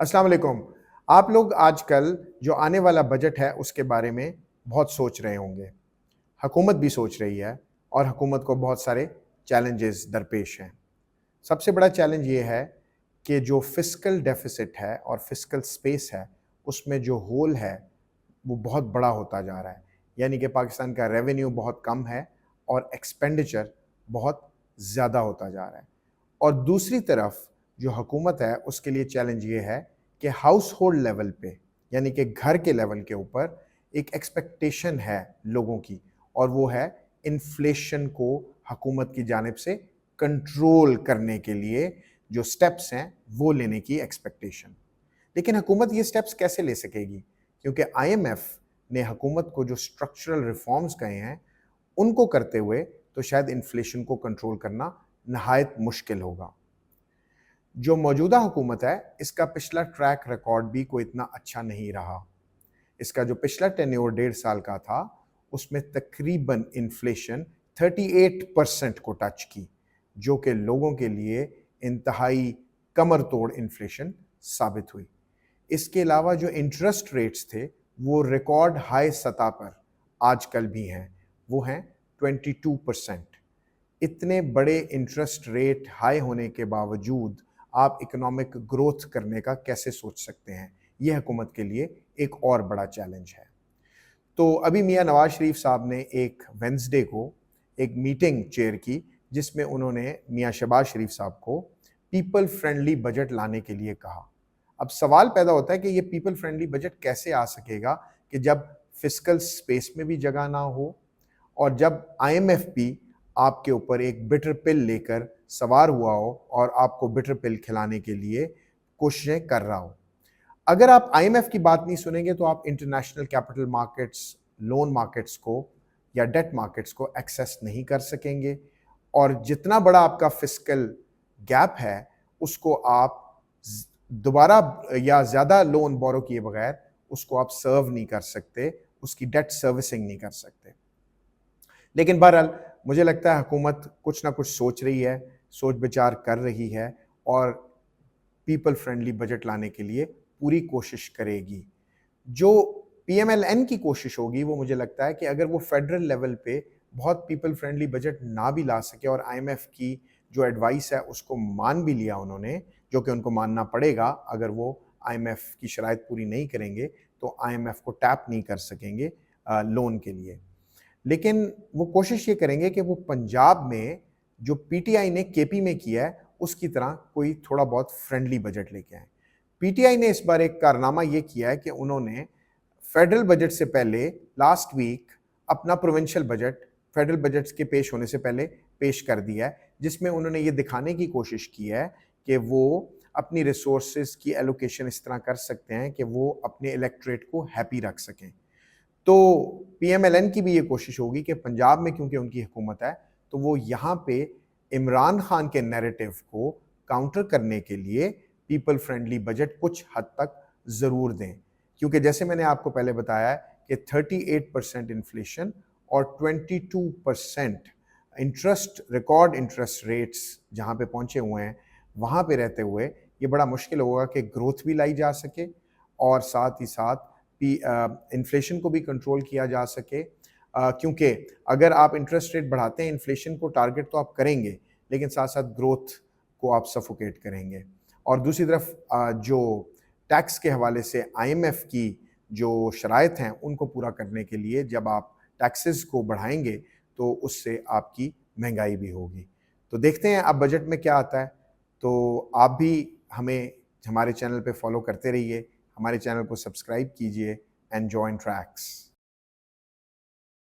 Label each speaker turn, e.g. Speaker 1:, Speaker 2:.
Speaker 1: अस्सलाम वालेकुम। आप लोग आजकल जो आने वाला बजट है उसके बारे में बहुत सोच रहे होंगे। हुकूमत भी सोच रही है और हुकूमत को बहुत सारे चैलेंजेस दरपेश हैं। सबसे बड़ा चैलेंज ये है कि जो फिस्कल डेफिसिट है और फिस्कल स्पेस है, उसमें जो होल है वो बहुत बड़ा होता जा रहा है। यानी कि पाकिस्तान का रेवेन्यू बहुत कम है और एक्सपेंडिचर बहुत ज़्यादा होता जा रहा है। और दूसरी तरफ जो हुकूमत है उसके लिए चैलेंज ये है कि हाउस होल्ड लेवल पे, यानी कि घर के लेवल के ऊपर एक एक्सपेक्टेशन है लोगों की, और वो है इन्फ्लेशन को हुकूमत की जानिब से कंट्रोल करने के लिए जो स्टेप्स हैं वो लेने की एक्सपेक्टेशन। लेकिन हुकूमत ये स्टेप्स कैसे ले सकेगी? क्योंकि आईएमएफ ने हुकूमत को जो स्ट्रक्चरल रिफॉर्म्स कहे हैं उनको करते हुए तो शायद इन्फ्लेशन को कंट्रोल करना नहायत मुश्किल होगा। जो मौजूदा हुकूमत है इसका पिछला ट्रैक रिकॉर्ड भी कोई इतना अच्छा नहीं रहा। इसका जो पिछला टेन्योर 1.5 साल का था उसमें तकरीबन इन्फ्लेशन 38% को टच की, जो कि लोगों के लिए इंतहाई कमर तोड़ इन्फ्लेशन साबित हुई। इसके अलावा जो इंटरेस्ट रेट्स थे वो रिकॉर्ड हाई सतह पर आजकल भी हैं, वो हैं 22%। इतने बड़े इंटरेस्ट रेट हाई होने के बावजूद आप इकोनॉमिक ग्रोथ करने का कैसे सोच सकते हैं? ये हुकूमत के लिए एक और बड़ा चैलेंज है। तो अभी मियां नवाज शरीफ साहब ने एक वेंसडे को एक मीटिंग चेयर की जिसमें उन्होंने मियां शहबाज शरीफ साहब को पीपल फ्रेंडली बजट लाने के लिए कहा। अब सवाल पैदा होता है कि ये पीपल फ्रेंडली बजट कैसे आ सकेगा कि जब फिस्कल स्पेस में भी जगह ना हो और जब आईएमएफ भी आपके ऊपर एक बिटर पिल लेकर सवार हुआ हो और आपको बिटर पिल खिलाने के लिए कोशिशें कर रहा हो। अगर आप आईएमएफ की बात नहीं सुनेंगे तो आप international capital markets, loan markets को या डेट मार्केट्स को एक्सेस नहीं कर सकेंगे, और जितना बड़ा आपका फिस्कल गैप है उसको आप दोबारा या ज़्यादा लोन बोरो किए बगैर उसको आप सर्व नहीं कर सकते, उसकी डेट सर्विसिंग नहीं कर सकते। लेकिन बहरहाल मुझे लगता है हुकूमत कुछ ना कुछ सोच रही है, सोच विचार कर रही है और पीपल फ्रेंडली बजट लाने के लिए पूरी कोशिश करेगी। जो पीएमएलएन की कोशिश होगी वो मुझे लगता है कि अगर वो फेडरल लेवल पे बहुत पीपल फ्रेंडली बजट ना भी ला सके और आईएमएफ की जो एडवाइस है उसको मान भी लिया उन्होंने, जो कि उनको मानना पड़ेगा, अगर वो आईएमएफ की शराइत पूरी नहीं करेंगे तो आईएमएफ को टैप नहीं कर सकेंगे लोन के लिए। लेकिन वो कोशिश ये करेंगे कि वो पंजाब में जो पीटीआई ने केपी में किया है उसकी तरह कोई थोड़ा बहुत फ्रेंडली बजट लेके आए। पीटीआई ने इस बार एक कारनामा ये किया है कि उन्होंने फेडरल बजट से पहले लास्ट वीक अपना प्रोविंशियल बजट फेडरल बजट के पेश होने से पहले पेश कर दिया है, जिसमें उन्होंने ये दिखाने की कोशिश की है कि वो अपनी रिसोर्सेज की एलोकेशन इस तरह कर सकते हैं कि वो अपने इलेक्टोरेट को हैप्पी रख सकें। तो पीएमएलएन की भी ये कोशिश होगी कि पंजाब में क्योंकि उनकी हुकूमत है तो वो यहाँ पे इमरान खान के नैरेटिव को काउंटर करने के लिए पीपल फ्रेंडली बजट कुछ हद तक ज़रूर दें, क्योंकि जैसे मैंने आपको पहले बताया है कि 38% इन्फ्लेशन और 22% इंटरेस्ट, रिकॉर्ड इंटरेस्ट रेट्स जहाँ पे पहुँचे हुए हैं, वहाँ पे रहते हुए ये बड़ा मुश्किल होगा कि ग्रोथ भी लाई जा सके और साथ ही साथ इन्फ्लेशन को भी कंट्रोल किया जा सके, क्योंकि अगर आप इंटरेस्ट रेट बढ़ाते हैं इन्फ्लेशन को टारगेट तो आप करेंगे, लेकिन साथ साथ ग्रोथ को आप सफोकेट करेंगे। और दूसरी तरफ जो टैक्स के हवाले से आईएमएफ की जो शराइत हैं उनको पूरा करने के लिए जब आप टैक्सेस को बढ़ाएंगे तो उससे आपकी महंगाई भी होगी। तो देखते हैं अब बजट में क्या आता है। तो आप भी हमें हमारे चैनल पे फॉलो करते रहिए, हमारे चैनल को सब्सक्राइब कीजिए एंड जॉइन ट्रैक्स।